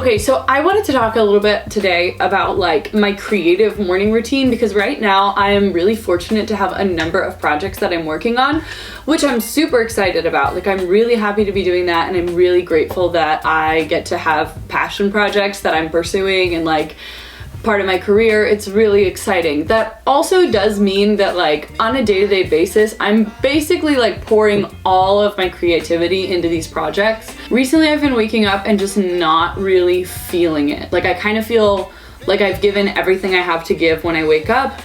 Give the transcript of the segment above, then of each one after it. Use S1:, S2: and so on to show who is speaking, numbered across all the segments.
S1: Okay, so I wanted to talk a little bit today about like my creative morning routine, because right now I am really fortunate to have a number of projects that I'm working on, which I'm super excited about. Like, I'm really happy to be doing that, and I'm really grateful that I get to have passion projects that I'm pursuing and like part of my career. It's really exciting. That also does mean that like on a day-to-day basis, I'm basically like pouring all of my creativity into these projects. Recently, I've been waking up and just not really feeling it. Like, I kind of feel like I've given everything I have to give when I wake up,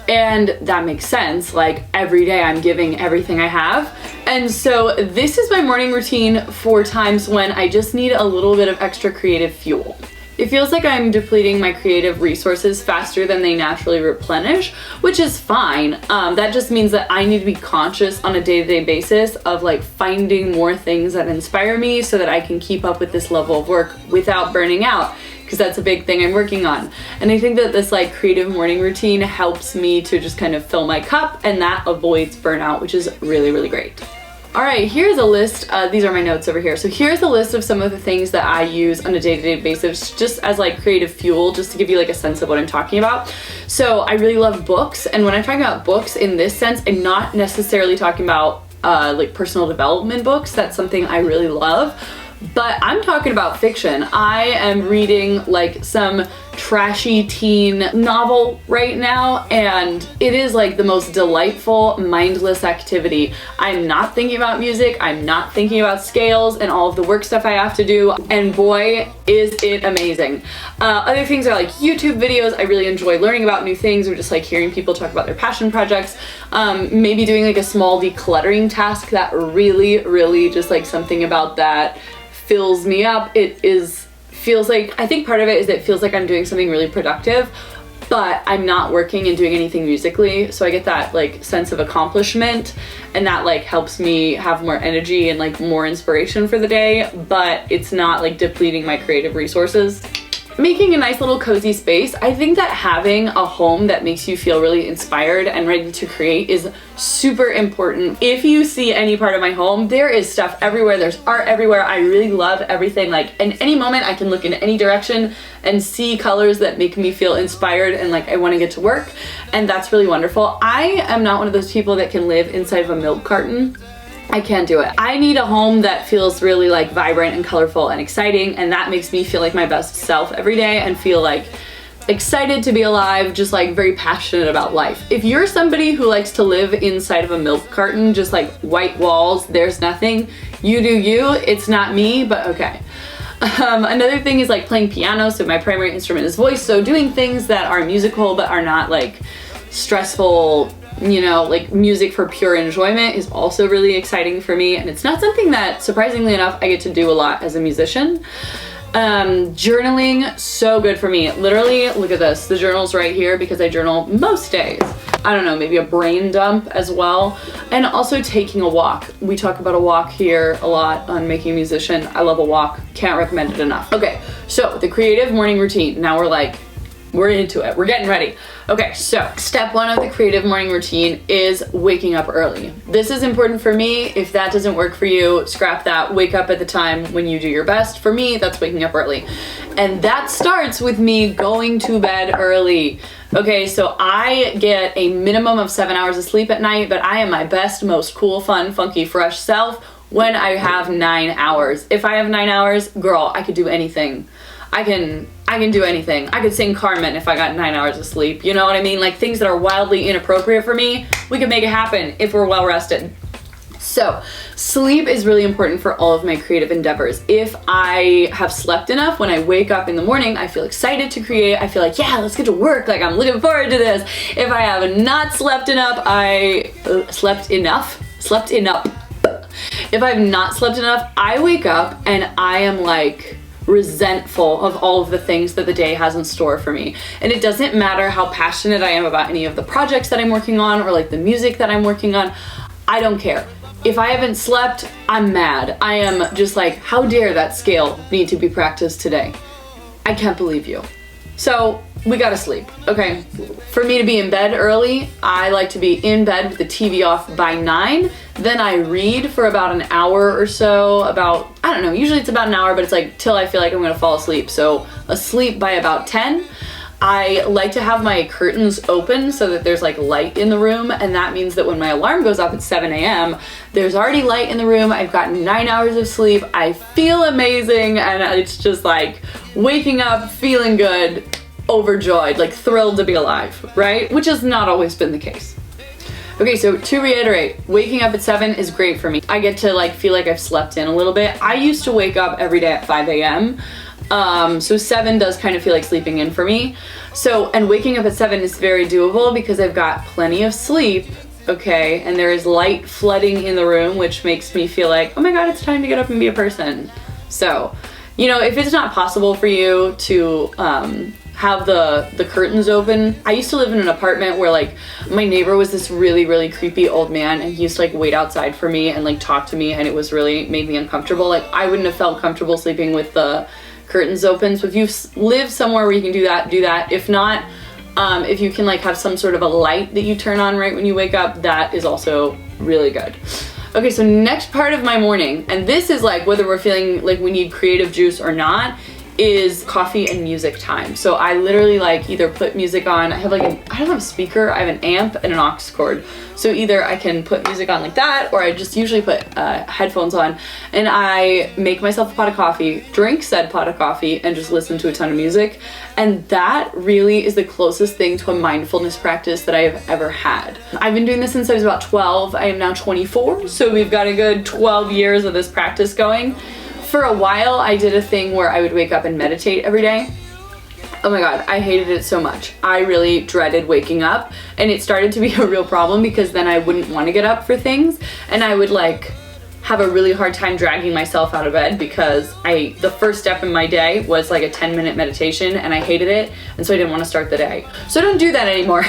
S1: and that makes sense. Like, every day I'm giving everything I have. And so this is my morning routine for times when I just need a little bit of extra creative fuel. It feels like I'm depleting my creative resources faster than they naturally replenish, which is fine. That just means that I need to be conscious on a day-to-day basis of like finding more things that inspire me so that I can keep up with this level of work without burning out, because that's a big thing I'm working on. And I think that this like creative morning routine helps me to just kind of fill my cup, and that avoids burnout, which is really, really great. All right, here's a list. These are my notes over here. So here's a list of some of the things that I use on a day-to-day basis just as like creative fuel, just to give you like a sense of what I'm talking about. So I really love books. And when I'm talking about books in this sense, I'm not necessarily talking about like personal development books. That's something I really love. But I'm talking about fiction. I am reading like some trashy teen novel right now, and it is like the most delightful, mindless activity. I'm not thinking about music, I'm not thinking about scales and all of the work stuff I have to do, and boy, is it amazing. Other things are like YouTube videos. I really enjoy learning about new things, or just like hearing people talk about their passion projects. Maybe doing like a small decluttering task. That really just like something about that fills me up. Feels like, I think part of it is it feels like I'm doing something really productive, but I'm not working and doing anything musically, so I get that like sense of accomplishment, and that like helps me have more energy and like more inspiration for the day, but it's not like depleting my creative resources. Making a nice little cozy space. I think that having a home that makes you feel really inspired and ready to create is super important. If you see any part of my home, there is stuff everywhere. There's art everywhere. I really love everything. Like, in any moment I can look in any direction and see colors that make me feel inspired and like I want to get to work, and that's really wonderful. I am not one of those people that can live inside of a milk carton. I can't do it. I need a home that feels really like vibrant and colorful and exciting, and that makes me feel like my best self every day and feel like excited to be alive, just like very passionate about life. If you're somebody who likes to live inside of a milk carton, just like white walls, there's nothing, you do you, it's not me, but okay. Another thing is like playing piano. So my primary instrument is voice, so doing things that are musical but are not like stressful, you know, like music for pure enjoyment is also really exciting for me, and it's not something that, surprisingly enough, I get to do a lot as a musician. Journaling, so good for me. Literally, look at this, the journal's right here because I journal most days. I don't know, maybe a brain dump as well. And also taking a walk. We talk about a walk here a lot on Making a Musician. I love a walk, can't recommend it enough. Okay, so the creative morning routine. Now we're into it. We're getting ready. Okay, so step one of the creative morning routine is waking up early. This is important for me. If that doesn't work for you, scrap that. Wake up at the time when you do your best. For me, that's waking up early. And that starts with me going to bed early. Okay, so I get a minimum of 7 hours of sleep at night, but I am my best, most cool, fun, funky, fresh self when I have 9 hours. If I have 9 hours, girl, I could do anything. I can do anything. I could sing Carmen if I got 9 hours of sleep. You know what I mean? Like, things that are wildly inappropriate for me, we can make it happen if we're well rested. So sleep is really important for all of my creative endeavors. If I have slept enough, when I wake up in the morning, I feel excited to create. I feel like, yeah, let's get to work. Like, I'm looking forward to this. If I have not slept enough, slept enough. If I have not slept enough, I wake up and I am like resentful of all of the things that the day has in store for me. And it doesn't matter how passionate I am about any of the projects that I'm working on or like the music that I'm working on. I don't care. If I haven't slept, I'm mad. I am just like, how dare that scale need to be practiced today? I can't believe you. So we gotta sleep, okay? For me to be in bed early, I like to be in bed with the TV off by 9. Then I read for about an hour or so, I don't know, usually it's about an hour, but it's like till I feel like I'm gonna fall asleep. So asleep by about 10. I like to have my curtains open so that there's like light in the room, and that means that when my alarm goes off at 7 a.m., there's already light in the room. I've gotten 9 hours of sleep. I feel amazing, and it's just like waking up, feeling good, overjoyed, like thrilled to be alive, right? Which has not always been the case. Okay, so to reiterate, waking up at 7 is great for me. I get to like feel like I've slept in a little bit. I used to wake up every day at 5 a.m. So 7 does kind of feel like sleeping in for me. So, and waking up at 7 is very doable because I've got plenty of sleep, okay, and there is light flooding in the room, which makes me feel like, oh my God, it's time to get up and be a person. So, you know, if it's not possible for you to have the curtains open. I used to live in an apartment where like my neighbor was this really, really creepy old man, and he used to like wait outside for me and like talk to me, and it was really made me uncomfortable. Like I wouldn't have felt comfortable sleeping with the curtains open. So if you live somewhere where you can do that, do that. If not, if you can like have some sort of a light that you turn on right when you wake up, that is also really good. Okay, so next part of my morning, and this is like whether we're feeling like we need creative juice or not, is coffee and music time. So I literally like either put music on, I don't have a speaker, I have an amp and an aux cord. So either I can put music on like that, or I just usually put headphones on, and I make myself a pot of coffee, drink said pot of coffee, and just listen to a ton of music. And that really is the closest thing to a mindfulness practice that I have ever had. I've been doing this since I was about 12. I am now 24, so we've got a good 12 years of this practice going. For a while, I did a thing where I would wake up and meditate every day. Oh my God, I hated it so much. I really dreaded waking up, and it started to be a real problem because then I wouldn't want to get up for things, and I would like have a really hard time dragging myself out of bed because the first step in my day was like a 10-minute meditation, and I hated it, and so I didn't want to start the day. So I don't do that anymore.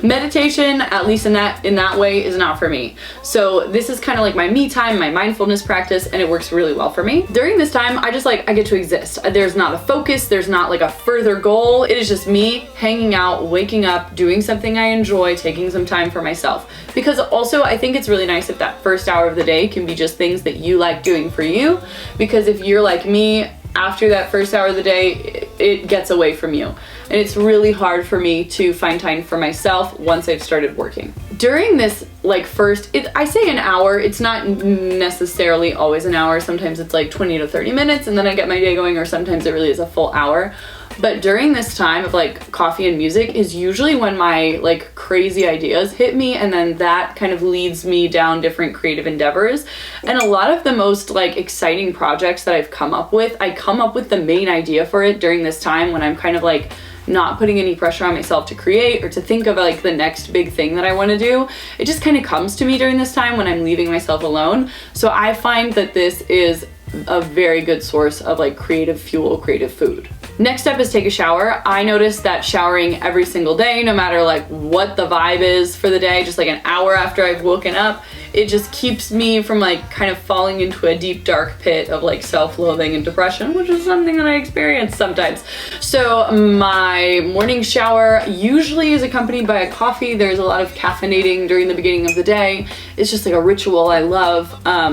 S1: Meditation, at least in that way, is not for me. So this is kind of like my me time, my mindfulness practice, and it works really well for me. During this time, I get to exist. There's not a focus, there's not like a further goal. It is just me hanging out, waking up, doing something I enjoy, taking some time for myself. Because also, I think it's really nice if that first hour of the day can be just things that you like doing for you. Because if you're like me, after that first hour of the day, it gets away from you. And it's really hard for me to find time for myself once I've started working. During this like I say an hour, it's not necessarily always an hour. Sometimes it's like 20 to 30 minutes and then I get my day going, or sometimes it really is a full hour. But during this time of like coffee and music is usually when my like crazy ideas hit me, and then that kind of leads me down different creative endeavors. And a lot of the most like exciting projects that I've come up with, I come up with the main idea for it during this time when I'm kind of like not putting any pressure on myself to create or to think of like the next big thing that I want to do. It just kind of comes to me during this time when I'm leaving myself alone. So I find that this is a very good source of like creative fuel, creative food. Next step is take a shower. I notice that showering every single day, no matter like what the vibe is for the day, just like an hour after I've woken up, it just keeps me from like kind of falling into a deep dark pit of like self-loathing and depression, which is something that I experience sometimes. So my morning shower usually is accompanied by a coffee. There's a lot of caffeinating during the beginning of the day. It's just like a ritual I love.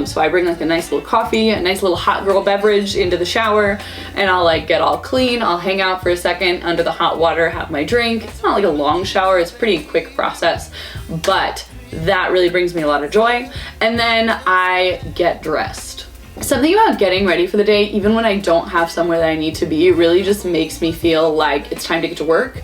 S1: So I bring like a nice little coffee, a nice little hot girl beverage into the shower, and I'll like get all clean. I'll hang out for a second under the hot water, have my drink. It's not like a long shower, it's a pretty quick process, but that really brings me a lot of joy. And then I get dressed. Something about getting ready for the day, even when I don't have somewhere that I need to be, really just makes me feel like it's time to get to work.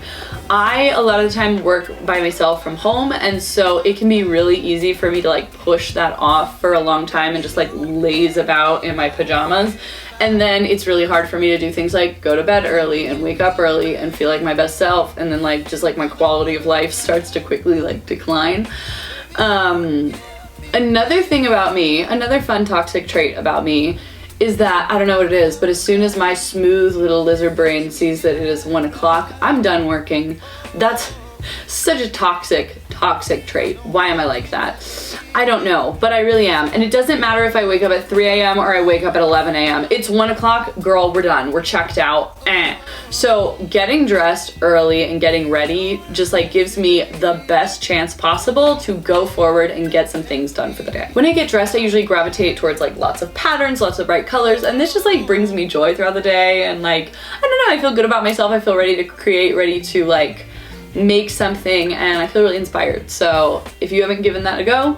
S1: I, a lot of the time, work by myself from home, and so it can be really easy for me to like push that off for a long time and just like laze about in my pajamas. And then it's really hard for me to do things like go to bed early and wake up early and feel like my best self, and then like just like my quality of life starts to quickly like decline. Another thing about me, another fun toxic trait about me is that, I don't know what it is, but as soon as my smooth little lizard brain sees that it is 1 o'clock, I'm done working. That's Such a toxic trait. Why am I like that? I don't know, but I really am. And it doesn't matter if I wake up at 3 a.m. or I wake up at 11 a.m. It's 1 o'clock, girl, we're done. We're checked out. So getting dressed early and getting ready just like gives me the best chance possible to go forward and get some things done for the day. When I get dressed, I usually gravitate towards like lots of patterns, lots of bright colors, and this just like brings me joy throughout the day. And like, I don't know, I feel good about myself. I feel ready to create, ready to like make something, and I feel really inspired. So if you haven't given that a go,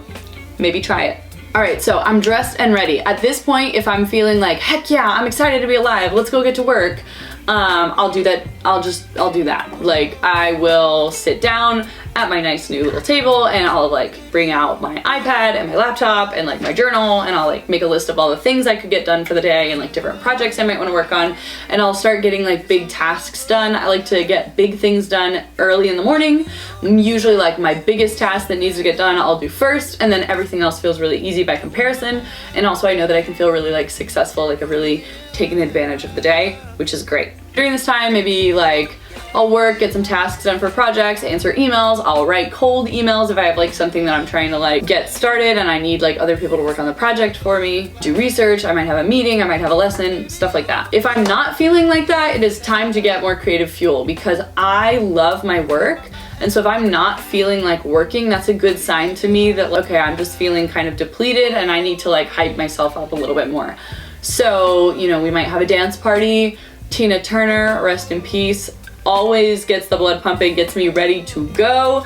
S1: maybe try it. All right, so I'm dressed and ready. At this point, if I'm feeling like, heck yeah, I'm excited to be alive, let's go get to work, I'll do that. I'll do that. Like, I will sit down at my nice new little table and I'll like bring out my iPad and my laptop and like my journal, and I'll like make a list of all the things I could get done for the day and like different projects I might want to work on, and I'll start getting like big tasks done. I like to get big things done early in the morning. Usually like my biggest task that needs to get done I'll do first, and then everything else feels really easy by comparison. And also I know that I can feel really like successful, like I've really taken advantage of the day, which is great. During this time, maybe like I'll work, get some tasks done for projects, answer emails, I'll write cold emails if I have like something that I'm trying to like get started and I need like other people to work on the project for me, do research, I might have a meeting, I might have a lesson, stuff like that. If I'm not feeling like that, it is time to get more creative fuel, because I love my work. And so if I'm not feeling like working, that's a good sign to me that, okay, I'm just feeling kind of depleted and I need to like hype myself up a little bit more. So, you know, we might have a dance party. Tina Turner, rest in peace, always gets the blood pumping, gets me ready to go.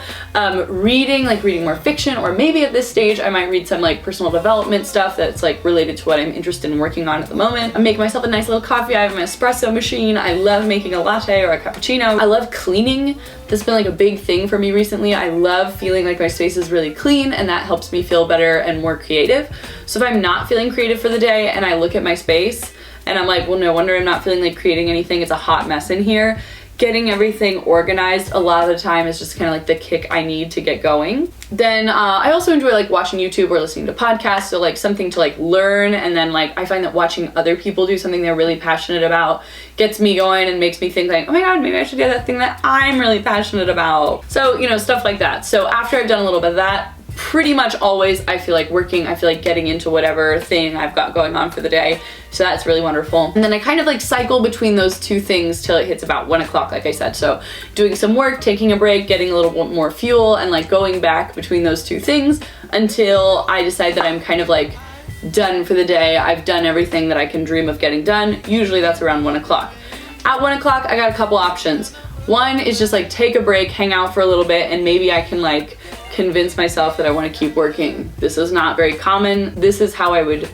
S1: Reading more fiction, or maybe at this stage I might read some like personal development stuff that's like related to what I'm interested in working on at the moment. I make myself a nice little coffee. I have an espresso machine. I love making a latte or a cappuccino. I love cleaning. That's been like a big thing for me recently. I love feeling like my space is really clean, and that helps me feel better and more creative. So if I'm not feeling creative for the day and I look at my space and I'm like, well, no wonder I'm not feeling like creating anything. It's a hot mess in here. Getting everything organized a lot of the time is just kind of like the kick I need to get going. Then I also enjoy like watching YouTube or listening to podcasts, so like something to like learn, and then like I find that watching other people do something they're really passionate about gets me going and makes me think like, oh my god, maybe I should do that thing that I'm really passionate about. So, you know, stuff like that. So after I've done a little bit of that, pretty much always I feel like working, I feel like getting into whatever thing I've got going on for the day. So that's really wonderful. And then I kind of like cycle between those two things till it hits about 1 o'clock, like I said. So doing some work, taking a break, getting a little bit more fuel, and like going back between those two things until I decide that I'm kind of like done for the day. I've done everything that I can dream of getting done. Usually that's around 1 o'clock. At 1 o'clock, I got a couple options. One is just like take a break, hang out for a little bit, and maybe I can like convince myself that I want to keep working. This is not very common. This is how I would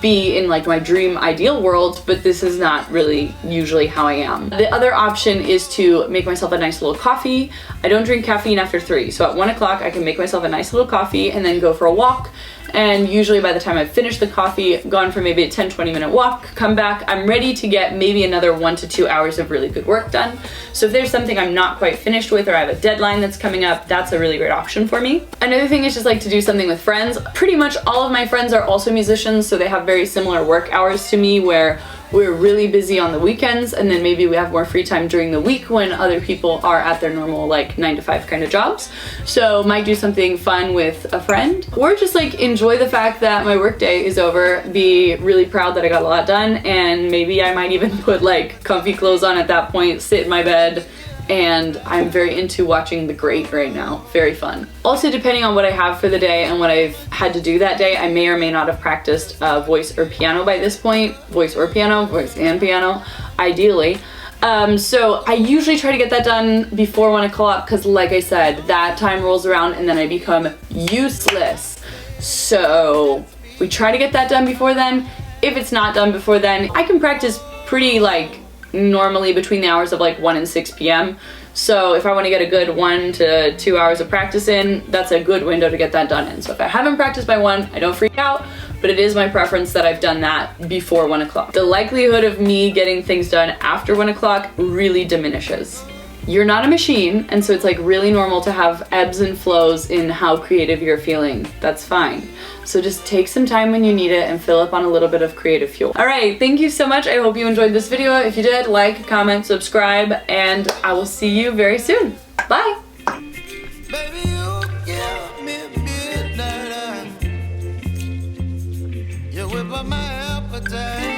S1: be in like my dream ideal world, but this is not really usually how I am. The other option is to make myself a nice little coffee. I don't drink caffeine after 3, so at 1 o'clock I can make myself a nice little coffee and then go for a walk. And usually by the time I've finished the coffee, gone for maybe a 10-20 minute walk, come back, I'm ready to get maybe another 1 to 2 hours of really good work done. So if there's something I'm not quite finished with, or I have a deadline that's coming up, that's a really great option for me. Another thing is just like to do something with friends. Pretty much all of my friends are also musicians, so they have very similar work hours to me, where we're really busy on the weekends, and then maybe we have more free time during the week when other people are at their normal like 9 to 5 kind of jobs. So might do something fun with a friend, or just like enjoy the fact that my work day is over, be really proud that I got a lot done, and maybe I might even put like comfy clothes on at that point, sit in my bed, and I'm very into watching The Great right now. Very fun. Also, depending on what I have for the day and what I've had to do that day, I may or may not have practiced voice or piano by this point. Voice or piano, voice and piano, ideally. So I usually try to get that done before 1 o'clock, because like I said, that time rolls around and then I become useless. So we try to get that done before then. If it's not done before then, I can practice pretty like normally between the hours of like 1 and 6 p.m. So if I want to get a good 1 to 2 hours of practice in, that's a good window to get that done in. So if I haven't practiced by 1, I don't freak out, but it is my preference that I've done that before 1 o'clock. The likelihood of me getting things done after 1 o'clock really diminishes. You're not a machine, and so it's like really normal to have ebbs and flows in how creative you're feeling. That's fine. So just take some time when you need it and fill up on a little bit of creative fuel. All right, thank you so much. I hope you enjoyed this video. If you did, like, comment, subscribe, and I will see you very soon. Bye.
S2: Baby, you give me midnight. You whip up my appetite.